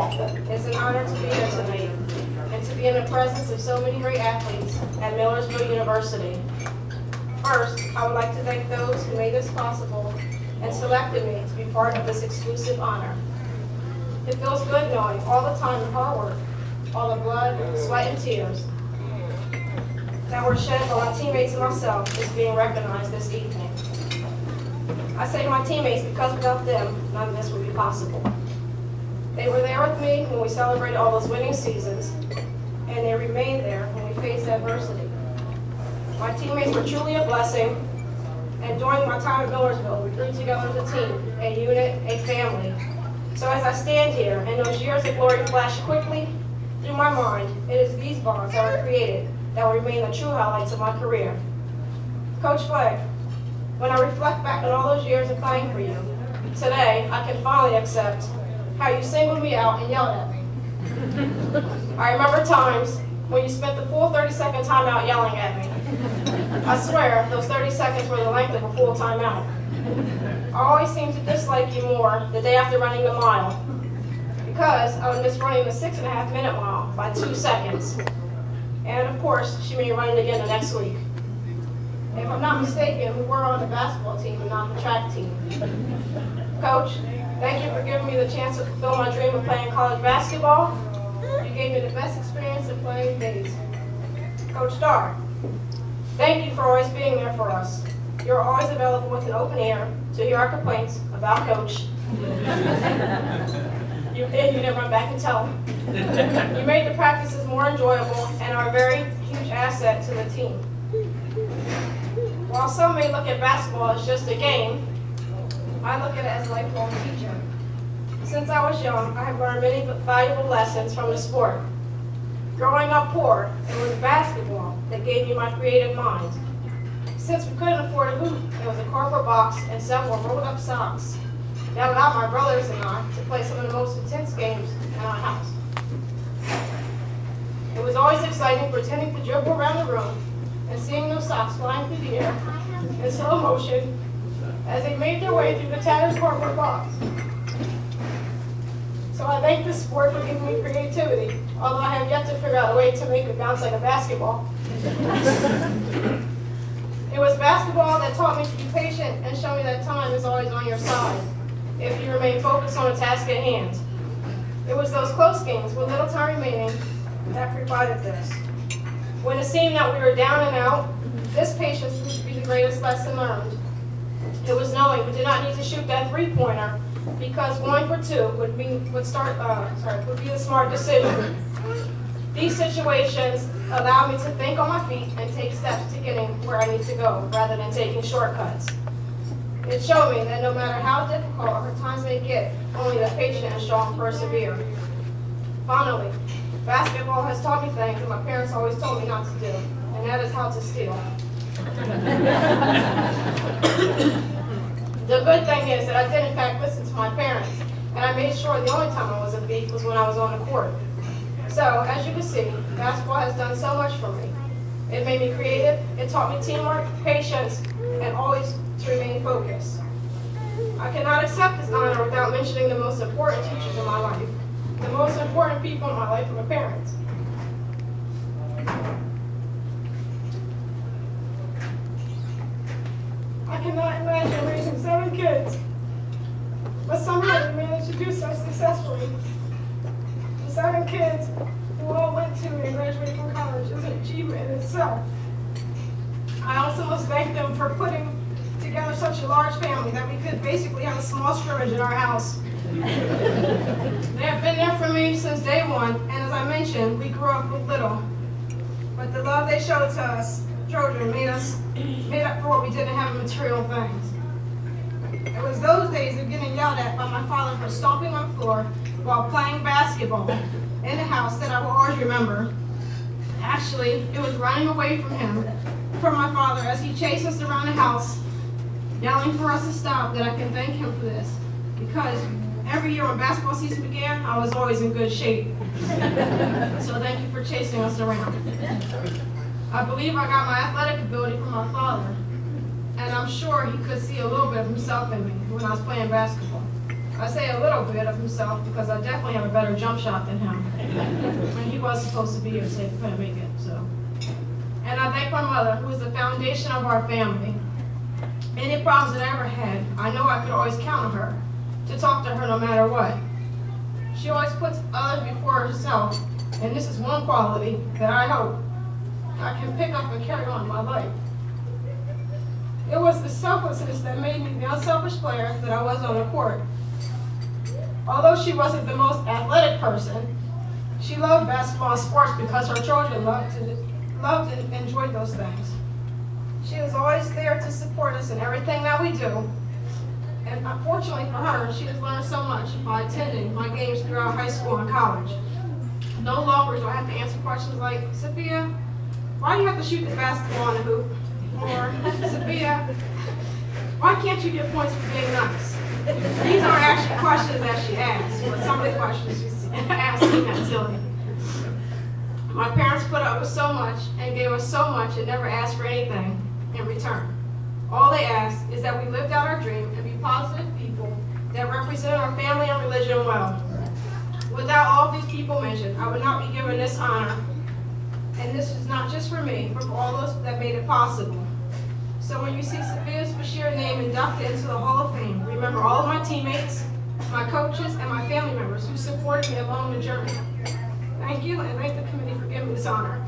It's an honor to be here tonight and to be in the presence of so many great athletes at Millersville University. First, I would like to thank those who made this possible and selected me to be part of this exclusive honor. It feels good knowing all the time and hard work, all the blood, sweat, and tears that were shed by my teammates and myself is being recognized this evening. I say my teammates because without them, none of this would be possible. They were there with me when we celebrated all those winning seasons, and they remained there when we faced adversity. My teammates were truly a blessing, and during my time at Millersville, we grew together as a team, a unit, a family. So as I stand here, and those years of glory flash quickly through my mind, it is these bonds that were created that will remain the true highlights of my career. Coach Flagg, when I reflect back on all those years of playing for you, today I can finally accept how you singled me out and yelled at me. I remember times when you spent the full 30-second timeout yelling at me. I swear, those 30 seconds were the length of a full timeout. I always seemed to dislike you more the day after running the mile, because I would miss running the 6.5-minute mile by 2 seconds. And of course, she made me run it again the next week. If I'm not mistaken, we were on the basketball team and not the track team. Coach, thank you for giving me the chance to fulfill my dream of playing college basketball. You gave me the best experience in playing days. Coach Dar, thank you for always being there for us. You're always available with an open ear to hear our complaints about Coach. You didn't run back and tell him. You made the practices more enjoyable and are a very huge asset to the team. While some may look at basketball as just a game, I look at it as a lifelong teacher. Since I was young, I have learned many valuable lessons from the sport. Growing up poor, it was basketball that gave me my creative mind. Since we couldn't afford a hoop, it was a cardboard box and several rolled-up socks that allowed my brothers and I to play some of the most intense games in our house. It was always exciting pretending to dribble around the room and seeing those socks flying through the air in slow motion as they made their way through the tattered cardboard box. So I thank this sport for giving me creativity, although I have yet to figure out a way to make it bounce like a basketball. It was basketball that taught me to be patient and show me that time is always on your side if you remain focused on the task at hand. It was those close games with little time remaining that provided this. When it seemed that we were down and out, this patience proved to be the greatest lesson learned. It was knowing we did not need to shoot that three-pointer because going for two would be the smart decision. These situations allowed me to think on my feet and take steps to getting where I need to go rather than taking shortcuts. It showed me that no matter how difficult our times may get, only the patient and strong persevere. Finally, basketball has taught me things that my parents always told me not to do, and that is how to steal. The good thing is that I did in fact listen to my parents, and I made sure the only time I was a thief was when I was on the court. So, as you can see, basketball has done so much for me. It made me creative, it taught me teamwork, patience, and always to remain focused. I cannot accept this honor without mentioning the most important teachers in my life. The most important people in my life are my parents. I cannot imagine raising 7 kids, but somehow we managed to do so successfully. The 7 kids who all went to and graduated from college is an achievement in itself. I also must thank them for putting together such a large family that we could basically have a small scrimmage in our house. They have been there for me since day one, and as I mentioned, we grew up with little. But the love they showed to us children made up for what we didn't have in material things. It was those days of getting yelled at by my father for stomping on the floor while playing basketball in the house that I will always remember. Actually, it was running away from my father as he chased us around the house, yelling for us to stop, that I can thank him for this. Because every year when basketball season began, I was always in good shape. So thank you for chasing us around. I believe I got my athletic ability from my father, and I'm sure he could see a little bit of himself in me when I was playing basketball. I say a little bit of himself because I definitely have a better jump shot than him. And he was supposed to be here, so he couldn't make it. So, and I thank my mother, who is the foundation of our family. Any problems that I ever had, I know I could always count on her to talk to her no matter what. She always puts others before herself, and this is one quality that I hope I can pick up and carry on in my life. It was the selflessness that made me the unselfish player that I was on the court. Although she wasn't the most athletic person, she loved basketball and sports because her children loved and enjoyed those things. She was always there to support us in everything that we do. And unfortunately for her, she has learned so much by attending my games throughout high school and college. No longer do I have to answer questions like, Safiyyah, why do you have to shoot the basketball in the hoop? Or, Safiyyah, why can't you get points for being nice? These aren't actually questions that she asked, but some of the questions she's asking that silly. My parents put up with so much and gave us so much and never asked for anything in return. All they asked is that we lived out our dream and be positive people that represent our family and religion well. Without all of these people mentioned, I would not be given this honor. And this is not just for me, but for all those that made it possible. So when you see Safiyyah's Bashir name inducted into the Hall of Fame, remember all of my teammates, my coaches, and my family members who supported me along the journey. Thank you, and thank the committee for giving me this honor.